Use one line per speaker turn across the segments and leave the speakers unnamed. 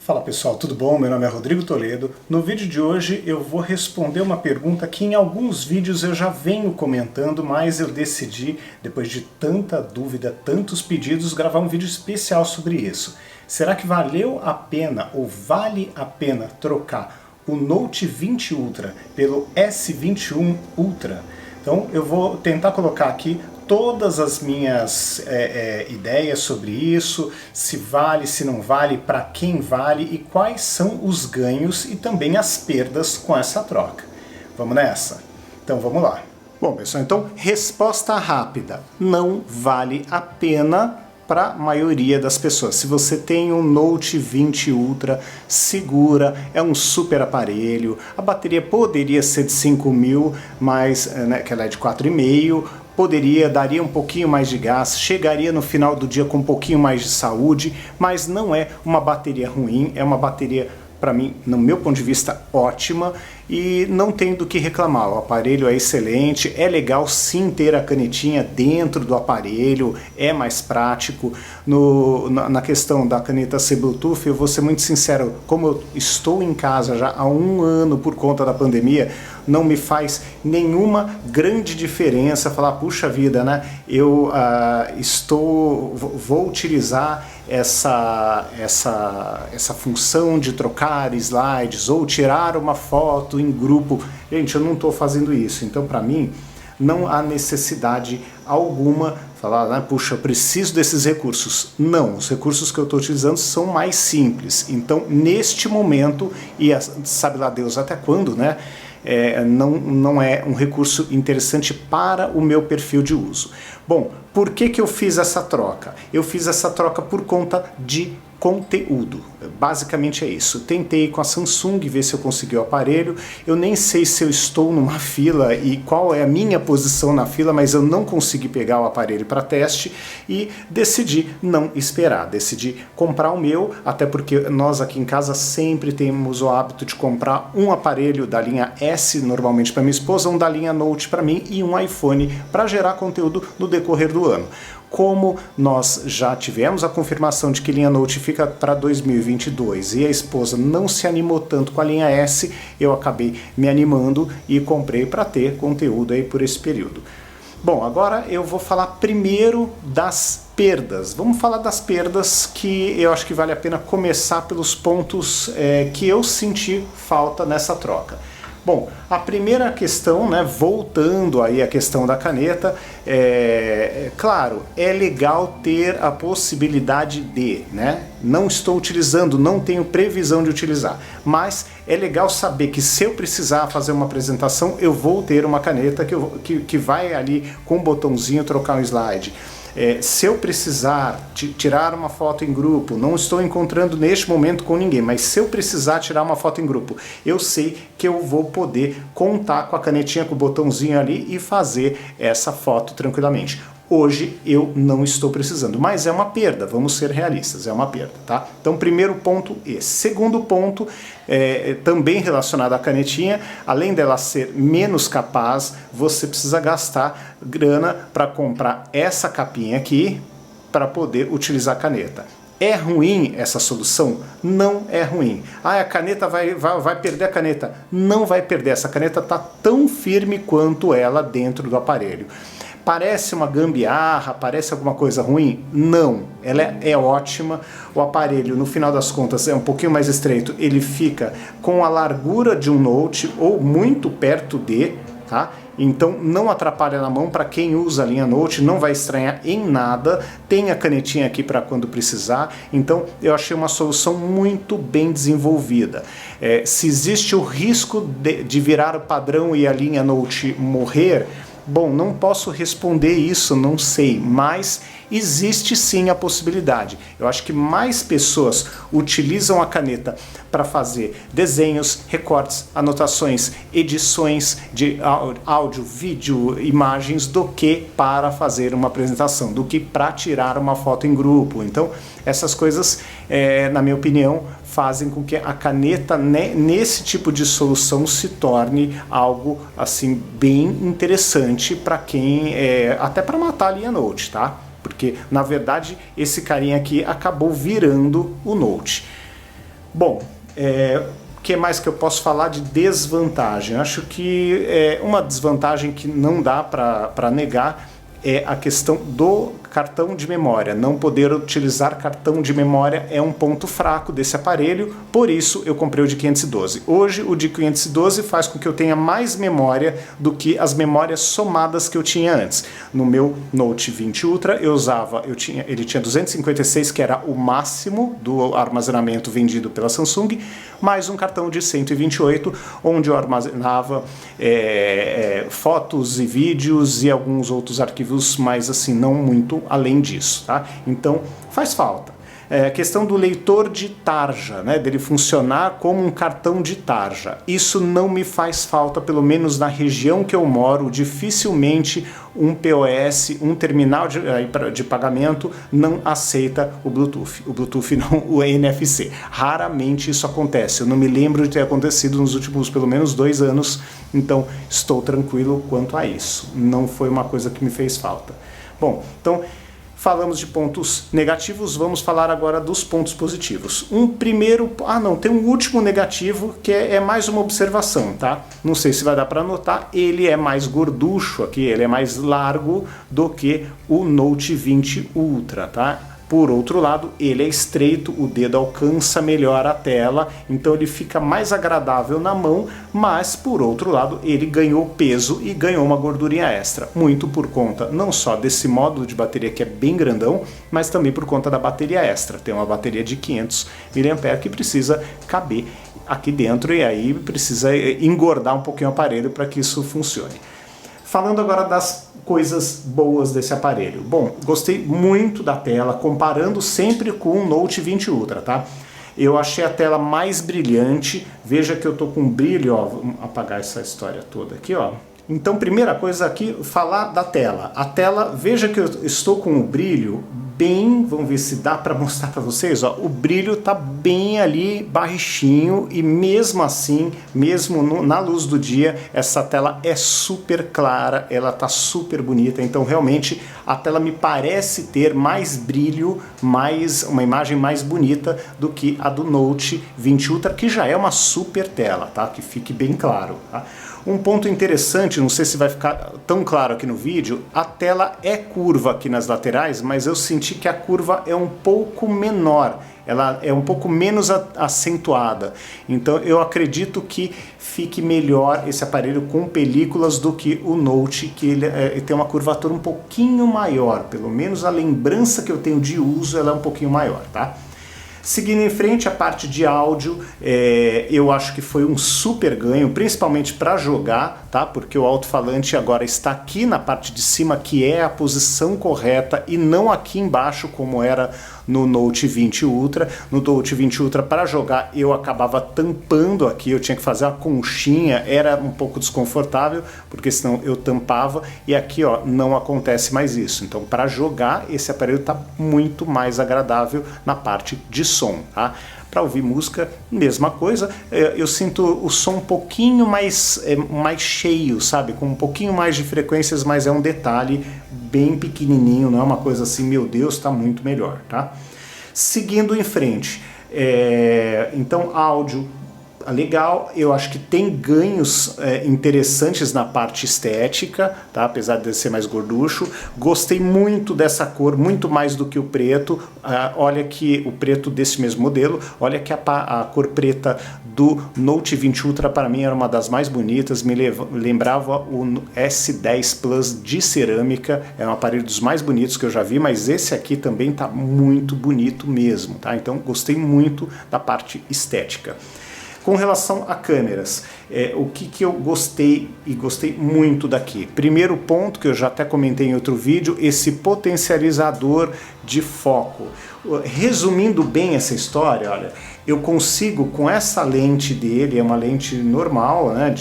Fala pessoal, tudo bom? Meu nome é Rodrigo Toledo. No vídeo de hoje eu vou responder uma pergunta que em alguns vídeos eu já venho comentando, mas eu decidi, depois de tanta dúvida, tantos pedidos, gravar um vídeo especial sobre isso. Será que valeu a pena ou vale a pena trocar o Note 20 Ultra pelo S21 Ultra? Então eu vou tentar colocar aqui todas as minhas ideias sobre isso, se vale, se não vale, para quem vale e quais são os ganhos e também as perdas com essa troca. Vamos nessa? Então vamos lá. Bom pessoal, então resposta rápida, não vale a pena para a maioria das pessoas. Se você tem um Note 20 Ultra, segura, é um super aparelho, a bateria poderia ser de 5.000, mas que ela é de 4,5, daria um pouquinho mais de gás, chegaria no final do dia com um pouquinho mais de saúde, mas não é uma bateria ruim, é uma bateria, para mim, no meu ponto de vista, ótima e não tem do que reclamar. O aparelho é excelente, é legal sim ter a canetinha dentro do aparelho, é mais prático. Na questão da caneta ser Bluetooth, eu vou ser muito sincero, como eu estou em casa já há 1 ano por conta da pandemia, não me faz nenhuma grande diferença falar, puxa vida, né? Eu vou utilizar essa função de trocar slides ou tirar uma foto em grupo. Gente, eu não estou fazendo isso, então para mim não há necessidade alguma falar, né, puxa, eu preciso desses recursos. Não, os recursos que eu estou utilizando são mais simples. Então, neste momento, e sabe lá Deus até quando, né? Não é um recurso interessante para o meu perfil de uso. Bom, por que eu fiz essa troca? Eu fiz essa troca por conta de conteúdo. Basicamente é isso. Tentei com a Samsung ver se eu consegui o aparelho. Eu nem sei se eu estou numa fila e qual é a minha posição na fila, mas eu não consegui pegar o aparelho para teste e decidi não esperar. Decidi comprar o meu, até porque nós aqui em casa sempre temos o hábito de comprar um aparelho da linha S, normalmente para minha esposa, um da linha Note para mim e um iPhone para gerar conteúdo no decorrer do ano. Como nós já tivemos a confirmação de que linha Note fica para 2022 e a esposa não se animou tanto com a linha S, eu acabei me animando e comprei para ter conteúdo aí por esse período. Bom, agora eu vou falar primeiro das perdas. Vamos falar das perdas que eu acho que vale a pena começar pelos pontos que eu senti falta nessa troca. Bom, a primeira questão, né, voltando aí à questão da caneta, claro, é legal ter a possibilidade de, né, não estou utilizando, não tenho previsão de utilizar, mas é legal saber que se eu precisar fazer uma apresentação, eu vou ter uma caneta que vai ali com um botãozinho trocar um slide. Se eu precisar tirar uma foto em grupo, não estou encontrando neste momento com ninguém, mas se eu precisar tirar uma foto em grupo, eu sei que eu vou poder contar com a canetinha, com o botãozinho ali e fazer essa foto tranquilamente. Hoje eu não estou precisando, mas é uma perda, vamos ser realistas, é uma perda, tá? Então, primeiro ponto esse. Segundo ponto, também relacionado à canetinha, além dela ser menos capaz, você precisa gastar grana para comprar essa capinha aqui para poder utilizar a caneta. É ruim essa solução? Não é ruim. A caneta vai perder a caneta. Não vai perder, essa caneta está tão firme quanto ela dentro do aparelho. Parece uma gambiarra, parece alguma coisa ruim? Não, ela é ótima. O aparelho, no final das contas, é um pouquinho mais estreito, ele fica com a largura de um Note ou muito perto de, tá? Então não atrapalha na mão, para quem usa a linha Note não vai estranhar em nada, tem a canetinha aqui para quando precisar, então eu achei uma solução muito bem desenvolvida. Se existe o risco de virar o padrão e a linha Note morrer, bom, não posso responder isso, não sei, mas existe sim a possibilidade. Eu acho que mais pessoas utilizam a caneta para fazer desenhos, recortes, anotações, edições de áudio, vídeo, imagens, do que para fazer uma apresentação, do que para tirar uma foto em grupo. Então, essas coisas, na minha opinião, fazem com que a caneta, nesse tipo de solução, se torne algo assim bem interessante para quem, até para matar a linha Note, tá? Porque na verdade esse carinha aqui acabou virando o Note. Bom, o que mais que eu posso falar de desvantagem? Acho que uma desvantagem que não dá para negar é a questão do cartão de memória. Não poder utilizar cartão de memória é um ponto fraco desse aparelho, por isso eu comprei o de 512. Hoje o de 512 faz com que eu tenha mais memória do que as memórias somadas que eu tinha antes. No meu Note 20 Ultra ele tinha 256, que era o máximo do armazenamento vendido pela Samsung, mais um cartão de 128, onde eu armazenava fotos e vídeos e alguns outros arquivos, mas assim, não muito além disso, tá? Então, faz falta. A questão do leitor de tarja, né, dele funcionar como um cartão de tarja. Isso não me faz falta, pelo menos na região que eu moro. Dificilmente um POS, um terminal de pagamento não aceita o Bluetooth. O Bluetooth não, o NFC. Raramente isso acontece. Eu não me lembro de ter acontecido nos últimos pelo menos 2 anos, então estou tranquilo quanto a isso. Não foi uma coisa que me fez falta. Bom, então falamos de pontos negativos, vamos falar agora dos pontos positivos. Tem um último negativo que é mais uma observação, tá? Não sei se vai dar para notar, ele é mais gorducho aqui, ele é mais largo do que o Note 20 Ultra, tá? Por outro lado, ele é estreito, o dedo alcança melhor a tela, então ele fica mais agradável na mão, mas por outro lado ele ganhou peso e ganhou uma gordurinha extra, muito por conta não só desse módulo de bateria que é bem grandão, mas também por conta da bateria extra. Tem uma bateria de 500 mAh que precisa caber aqui dentro e aí precisa engordar um pouquinho o aparelho para que isso funcione. Falando agora das coisas boas desse aparelho. Bom, gostei muito da tela, comparando sempre com o Note 20 Ultra, tá? Eu achei a tela mais brilhante, veja que eu tô com brilho, ó, vamos apagar essa história toda aqui, ó. Então, primeira coisa aqui, falar da tela. A tela, veja que eu estou com o brilho bem, vamos ver se dá para mostrar para vocês, ó, o brilho tá bem ali baixinho e mesmo assim, na luz do dia, essa tela é super clara, ela tá super bonita, então realmente a tela me parece ter mais brilho, uma imagem mais bonita do que a do Note 20 Ultra, que já é uma super tela, tá? Que fique bem claro, tá? Um ponto interessante, não sei se vai ficar tão claro aqui no vídeo, a tela é curva aqui nas laterais, mas eu senti que a curva é um pouco menor, ela é um pouco menos acentuada. Então eu acredito que fique melhor esse aparelho com películas do que o Note, que ele tem uma curvatura um pouquinho maior, pelo menos a lembrança que eu tenho de uso ela é um pouquinho maior, tá? Seguindo em frente, a parte de áudio, eu acho que foi um super ganho, principalmente para jogar, tá? Porque o alto-falante agora está aqui na parte de cima, que é a posição correta, e não aqui embaixo, como era no Note 20 Ultra. No Note 20 Ultra, para jogar, eu acabava tampando aqui, eu tinha que fazer uma conchinha, era um pouco desconfortável, porque senão eu tampava, e aqui, ó, não acontece mais isso. Então, para jogar, esse aparelho está muito mais agradável na parte de som, tá? Para ouvir música, mesma coisa, eu sinto o som um pouquinho mais cheio, sabe? Com um pouquinho mais de frequências, mas é um detalhe bem pequenininho, não é uma coisa assim, meu Deus, está muito melhor, tá? Seguindo em frente, então áudio legal, eu acho que tem ganhos interessantes na parte estética, tá? Apesar de ser mais gorducho. Gostei muito dessa cor, muito mais do que o preto. Olha que o preto desse mesmo modelo, olha que a cor preta do Note 20 Ultra para mim era uma das mais bonitas, me lembrava o S10 Plus de cerâmica, é um aparelho dos mais bonitos que eu já vi, mas esse aqui também tá muito bonito mesmo, tá? Então gostei muito da parte estética. Com relação a câmeras, o que eu gostei e gostei muito daqui? Primeiro ponto, que eu já até comentei em outro vídeo, esse potencializador de foco. Resumindo bem essa história, olha, eu consigo com essa lente dele, é uma lente normal, né,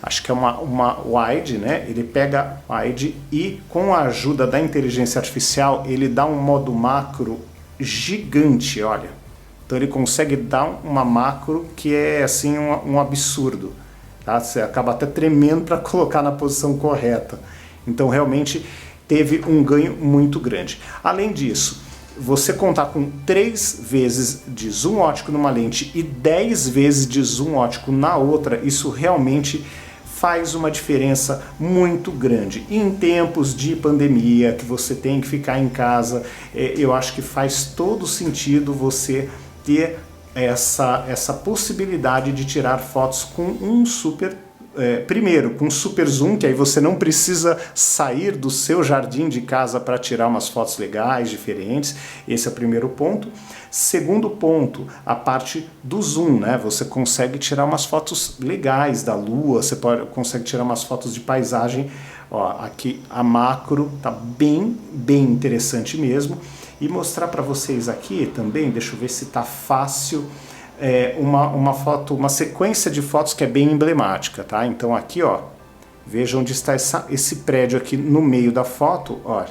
acho que é uma wide, né, ele pega wide e com a ajuda da inteligência artificial ele dá um modo macro gigante, olha. Então ele consegue dar uma macro que é assim um absurdo, tá? Você acaba até tremendo para colocar na posição correta. Então realmente teve um ganho muito grande. Além disso, você contar com 3 vezes de zoom ótico numa lente e 10 vezes de zoom ótico na outra, isso realmente faz uma diferença muito grande. E em tempos de pandemia, que você tem que ficar em casa, eu acho que faz todo sentido você ter essa possibilidade de tirar fotos com um super primeiro, com super zoom, que aí você não precisa sair do seu jardim de casa para tirar umas fotos legais, diferentes. Esse é o primeiro ponto. Segundo ponto, a parte do zoom, né? Você consegue tirar umas fotos legais da lua, você consegue tirar umas fotos de paisagem. Ó, aqui a macro tá bem interessante mesmo. E mostrar para vocês aqui também, deixa eu ver se tá fácil, uma sequência de fotos que é bem emblemática, tá? Então aqui, ó, veja onde está esse prédio aqui no meio da foto, ó,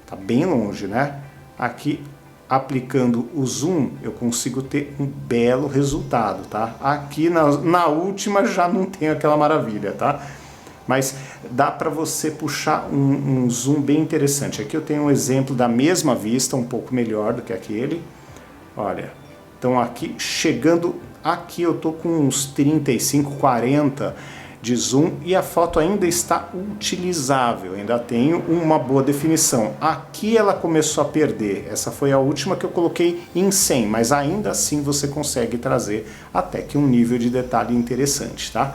tá bem longe, né? Aqui, aplicando o zoom, eu consigo ter um belo resultado, tá? Aqui na última já não tem aquela maravilha, tá? Mas dá para você puxar um zoom bem interessante. Aqui eu tenho um exemplo da mesma vista, um pouco melhor do que aquele, olha. Então aqui, chegando aqui eu tô com uns 35, 40 de zoom e a foto ainda está utilizável, ainda tenho uma boa definição. Aqui ela começou a perder, essa foi a última que eu coloquei em 100, mas ainda assim você consegue trazer até que um nível de detalhe interessante, tá?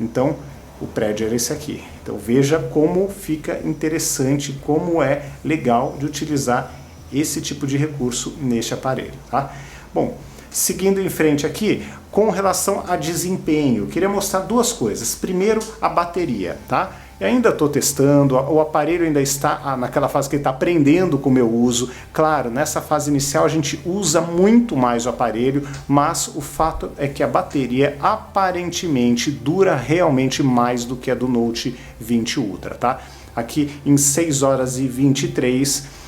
Então o prédio era esse aqui. Então veja como fica interessante, como é legal de utilizar esse tipo de recurso neste aparelho, tá? Bom, seguindo em frente aqui, com relação a desempenho, queria mostrar duas coisas. Primeiro, a bateria, tá? Eu ainda estou testando, o aparelho ainda está naquela fase que ele está aprendendo como eu uso. Claro, nessa fase inicial a gente usa muito mais o aparelho, mas o fato é que a bateria aparentemente dura realmente mais do que a do Note 20 Ultra, tá? Aqui em 6 horas e 23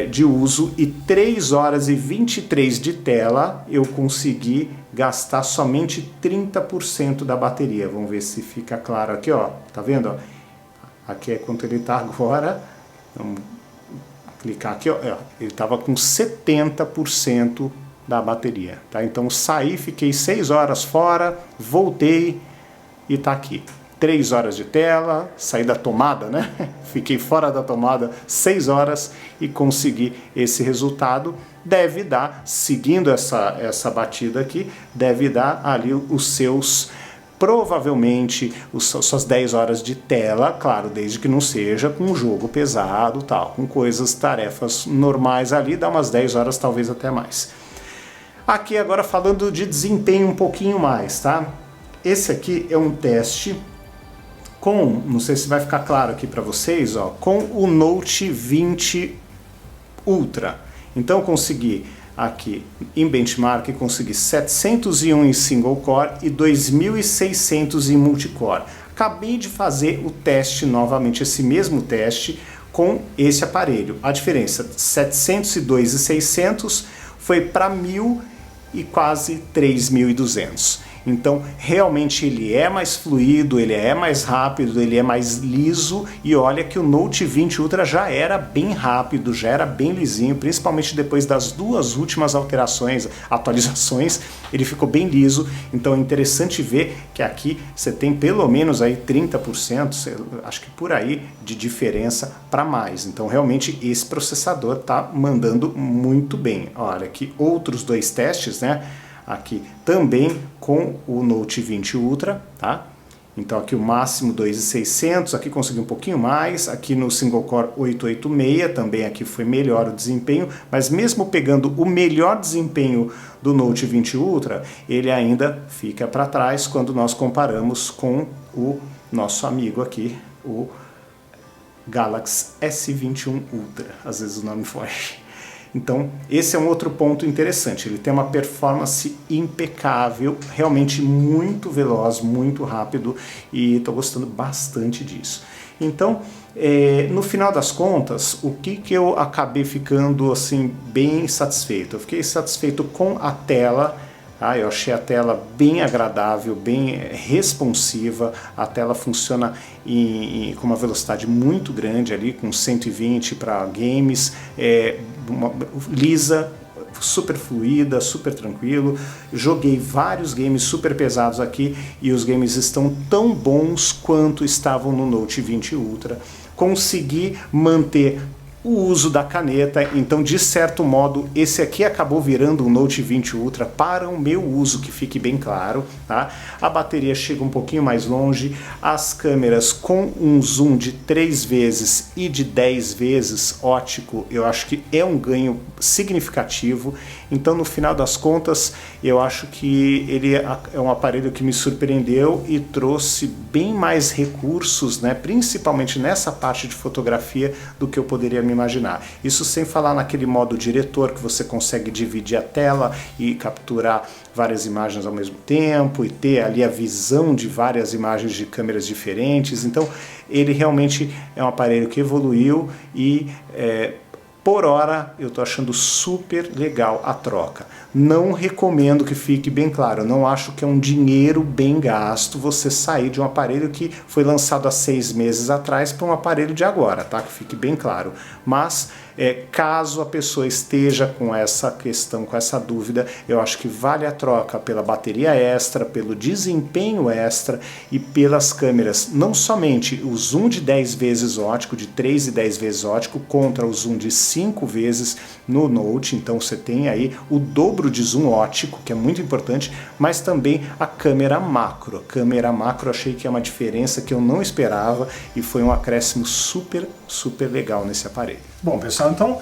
de uso e 3 horas e 23 de tela, eu consegui gastar somente 30% da bateria. Vamos ver se fica claro aqui, ó. Tá vendo? Ó? Aqui é quanto ele tá agora. Vamos clicar aqui, ó. Ele tava com 70% da bateria, tá? Então saí, fiquei 6 horas fora, voltei e tá aqui. 3 horas de tela, saí da tomada, né? Fiquei fora da tomada 6 horas e consegui esse resultado. Deve dar, seguindo essa batida aqui, deve dar ali os seus, provavelmente, suas 10 horas de tela, claro, desde que não seja com um jogo pesado, tal, com coisas, tarefas normais ali, dá umas 10 horas, talvez até mais. Aqui agora falando de desempenho um pouquinho mais, tá? Esse aqui é um teste com, não sei se vai ficar claro aqui para vocês, ó, com o Note 20 Ultra. Então eu consegui aqui em benchmark, consegui 701 em single core e 2600 em multicore. Acabei de fazer o teste novamente, esse mesmo teste com esse aparelho. A diferença, 702 e 600 foi para 1000 e quase 3200. Então, realmente ele é mais fluido, ele é mais rápido, ele é mais liso, e olha que o Note 20 Ultra já era bem rápido, já era bem lisinho, principalmente depois das duas últimas atualizações, ele ficou bem liso. Então é interessante ver que aqui você tem pelo menos aí 30%, acho que por aí, de diferença para mais. Então realmente esse processador tá mandando muito bem. Olha aqui outros dois testes, né? Aqui também com o Note 20 Ultra, tá? Então aqui o máximo 2.600, aqui consegui um pouquinho mais, aqui no Single Core 886 também aqui foi melhor o desempenho, mas mesmo pegando o melhor desempenho do Note 20 Ultra, ele ainda fica para trás quando nós comparamos com o nosso amigo aqui, o Galaxy S21 Ultra, às vezes o nome foge. Então, esse é um outro ponto interessante, ele tem uma performance impecável, realmente muito veloz, muito rápido, e estou gostando bastante disso. Então, no final das contas, o que eu acabei ficando assim bem satisfeito? Eu fiquei satisfeito com a tela. Eu achei a tela bem agradável, bem responsiva, a tela funciona com uma velocidade muito grande ali, com 120 para games, lisa, super fluida, super tranquilo. Joguei vários games super pesados aqui e os games estão tão bons quanto estavam no Note 20 Ultra. Consegui manter o uso da caneta, então de certo modo esse aqui acabou virando um Note 20 Ultra para o meu uso, que fique bem claro, tá? A bateria chega um pouquinho mais longe, as câmeras com um zoom de 3 vezes e de 10 vezes ótico, eu acho que é um ganho significativo. Então no final das contas eu acho que ele é um aparelho que me surpreendeu e trouxe bem mais recursos, né, principalmente nessa parte de fotografia, do que eu poderia me imaginar. Isso sem falar naquele modo diretor que você consegue dividir a tela e capturar várias imagens ao mesmo tempo e ter ali a visão de várias imagens de câmeras diferentes. Então ele realmente é um aparelho que evoluiu e por hora eu tô achando super legal a troca. Não recomendo, que fique bem claro, eu não acho que é um dinheiro bem gasto você sair de um aparelho que foi lançado há 6 meses atrás para um aparelho de agora, tá? Que fique bem claro. Mas caso a pessoa esteja com essa questão, com essa dúvida, eu acho que vale a troca pela bateria extra, pelo desempenho extra e pelas câmeras. Não somente o zoom de 10 vezes ótico, de 3 e 10 vezes ótico, contra o zoom de 5 vezes no Note, então você tem aí o dobro de zoom ótico, que é muito importante, mas também a câmera macro. A câmera macro achei que é uma diferença que eu não esperava e foi um acréscimo super legal nesse aparelho. Bom, pessoal, então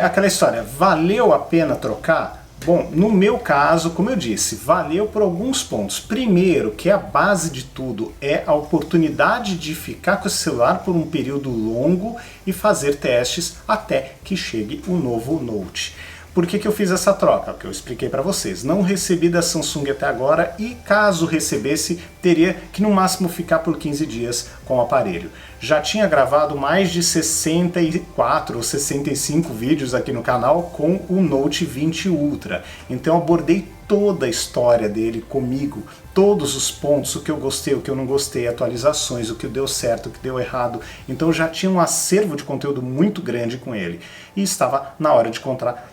aquela história, valeu a pena trocar? Bom, no meu caso, como eu disse, valeu por alguns pontos. Primeiro, que a base de tudo é a oportunidade de ficar com o celular por um período longo e fazer testes até que chegue o novo Note. Por que eu fiz essa troca? O que eu expliquei para vocês. Não recebi da Samsung até agora e caso recebesse, teria que no máximo ficar por 15 dias com o aparelho. Já tinha gravado mais de 64 ou 65 vídeos aqui no canal com o Note 20 Ultra. Então abordei toda a história dele comigo, todos os pontos, o que eu gostei, o que eu não gostei, atualizações, o que deu certo, o que deu errado. Então já tinha um acervo de conteúdo muito grande com ele. E estava na hora de contar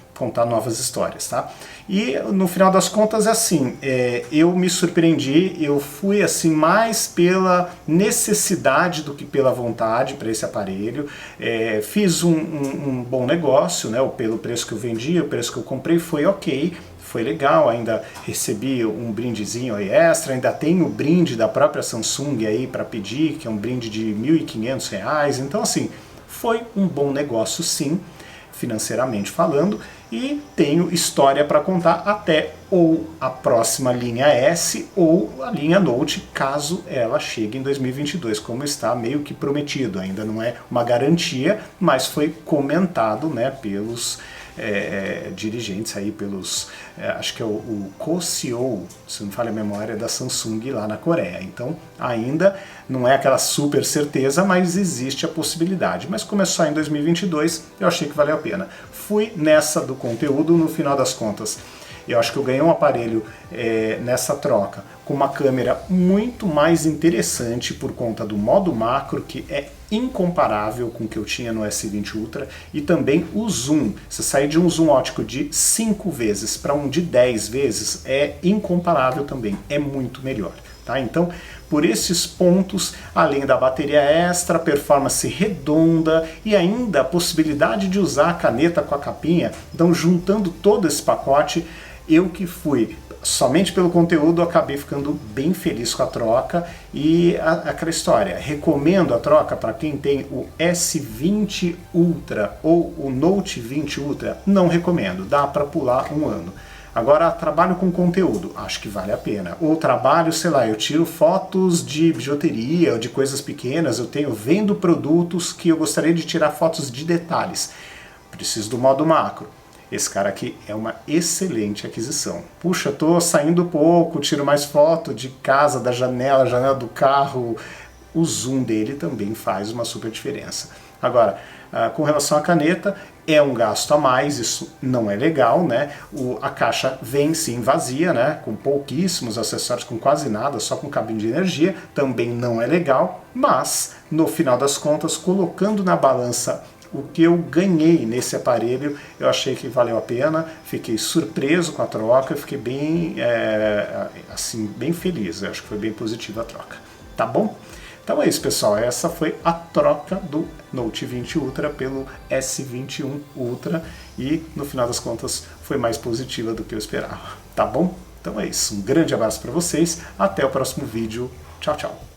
novas histórias, tá? E no final das contas, assim, eu me surpreendi, eu fui assim mais pela necessidade do que pela vontade para esse aparelho. Fiz um bom negócio, né? Pelo preço que eu vendi, o preço que eu comprei foi ok, foi legal, ainda recebi um brindezinho aí extra, ainda tem o brinde da própria Samsung aí para pedir, que é um brinde de R$ 1.500, então assim, foi um bom negócio sim, financeiramente falando, e tenho história para contar até ou a próxima linha S ou a linha Note, caso ela chegue em 2022, como está meio que prometido. Ainda não é uma garantia, mas foi comentado, né, pelos dirigentes aí, pelos acho que é o co-CEO, se não me falha a memória, da Samsung lá na Coreia. Então ainda não é aquela super certeza, mas existe a possibilidade. Mas como é só em 2022, eu achei que valeu a pena. Fui nessa do conteúdo, no final das contas. Eu acho que eu ganhei um aparelho nessa troca com uma câmera muito mais interessante por conta do modo macro, que é incomparável com o que eu tinha no S20 Ultra, e também o zoom. Você sair de um zoom ótico de 5 vezes para um de 10 vezes é incomparável também, é muito melhor. Tá? Então, por esses pontos, além da bateria extra, performance redonda e ainda a possibilidade de usar a caneta com a capinha, então juntando todo esse pacote, eu que fui somente pelo conteúdo, acabei ficando bem feliz com a troca. E aquela história, recomendo a troca para quem tem o S20 Ultra ou o Note 20 Ultra? Não recomendo, dá para pular um ano. Agora, trabalho com conteúdo, acho que vale a pena. Ou trabalho, sei lá, eu tiro fotos de bijuteria ou de coisas pequenas, vendo produtos que eu gostaria de tirar fotos de detalhes. Preciso do modo macro. Esse cara aqui é uma excelente aquisição. Puxa, tô saindo pouco, tiro mais foto de casa, da janela do carro. O zoom dele também faz uma super diferença. Agora, com relação à caneta, é um gasto a mais, isso não é legal, né? A caixa vem sim vazia, né? Com pouquíssimos acessórios, com quase nada, só com cabine de energia, também não é legal, mas no final das contas, colocando na balança o que eu ganhei nesse aparelho, eu achei que valeu a pena, fiquei surpreso com a troca, fiquei bem, assim, bem feliz, eu acho que foi bem positiva a troca, tá bom? Então é isso, pessoal, essa foi a troca do Note 20 Ultra pelo S21 Ultra e, no final das contas, foi mais positiva do que eu esperava, tá bom? Então é isso, um grande abraço para vocês, até o próximo vídeo, tchau, tchau!